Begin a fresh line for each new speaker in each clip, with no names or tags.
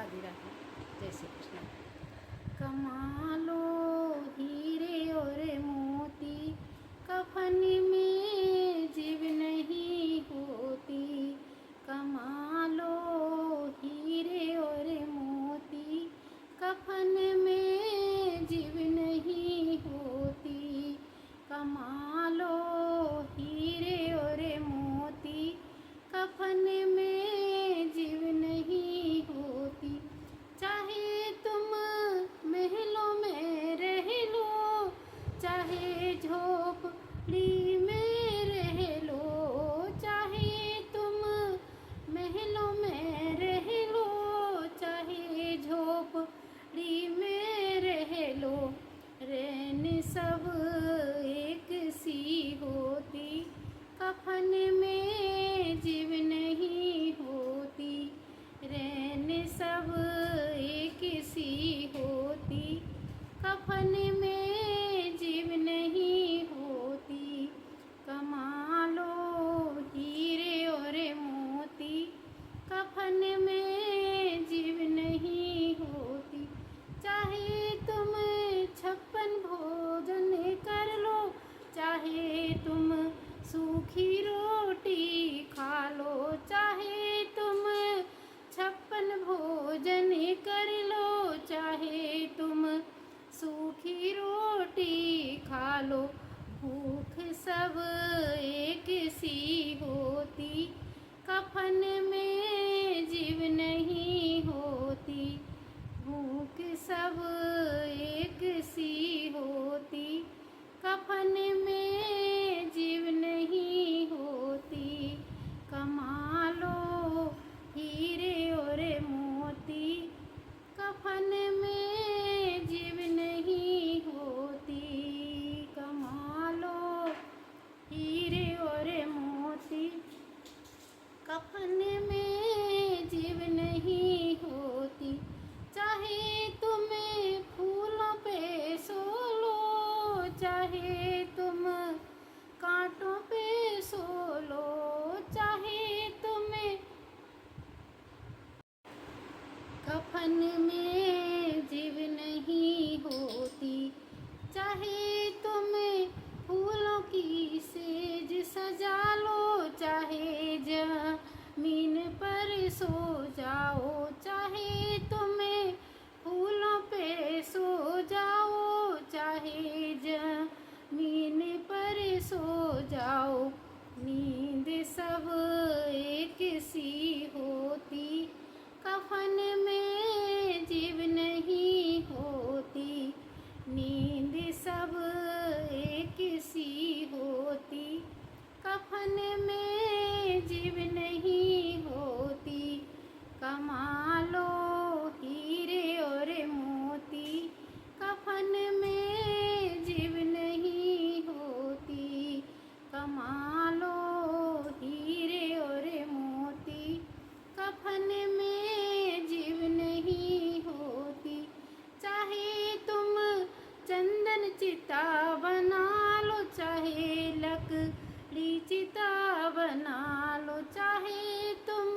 राधे राधे, जय श्री कृष्ण। कमालो हीरे और मोती, कफन में जीव नहीं होती। कमालो हीरे और मोती, कफन में जीव नहीं होती। कमालो हीरे और मोती, कफन में जीव नहीं होती। चाहे तुम महलों में रह लो, चाहे झोपड़ी में रह लो। चाहे तुम महलों में रह लो, चाहे झोपड़ी में रह लो। रैन सब एक सी होती, कफन में जीव नहीं होती। रैन सब एक सी होती, कफन में जीव नहीं होती। कमालो हीरे और मोती, कफन में जीव नहीं होती। चाहे तुम 56 भोजन कर लो, चाहे तुम सूखी रोटी खा लो। चाहे तुम 56 भोजन कर लो, चाहे तुम सूखी रोटी खा लो। भूख सब एक सी होती, कफन में जीव नहीं होती। भूख सब एक सी होती, कफन में जीव नहीं होती। कमालो हीरे और मोती, कफन में जीव नहीं होती। कमालो हीरे और मोती, कफन में जीव नहीं होती। चाहे तुम फूलों पे सो लो, चाहे तुम कांटों पे सो लो। चाहे तुम्हें कफन में जीव नहीं होती। चाहे तुम फूलों की सेज सजा लो, चाहे जमीन पर सो जाओ। चाहे तुम फूलों पे सो जाओ, चाहे जमीन पर सो जाओ। नींद सब एक सी होती, कफन में जीव नहीं होती। नींद सब एक सी होती, कफन में जीव नहीं होती। कमालो हीरे और मोती, कफन में जीव नहीं होती। कमालो हीरे और मोती, कफन में जीव नहीं होती। चाहे तुम चंदन चिता बना लो, चाहे लकड़ी चिता बना लो। चाहे तुम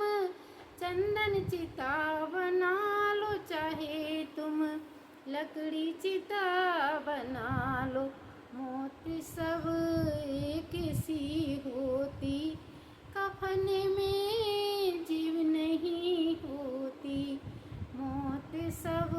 चंदन चिता बना लो, चाहे तुम लकड़ी चिता बना लो। मौत सब एक सी होती, कफन में जीव नहीं होती। मौत सब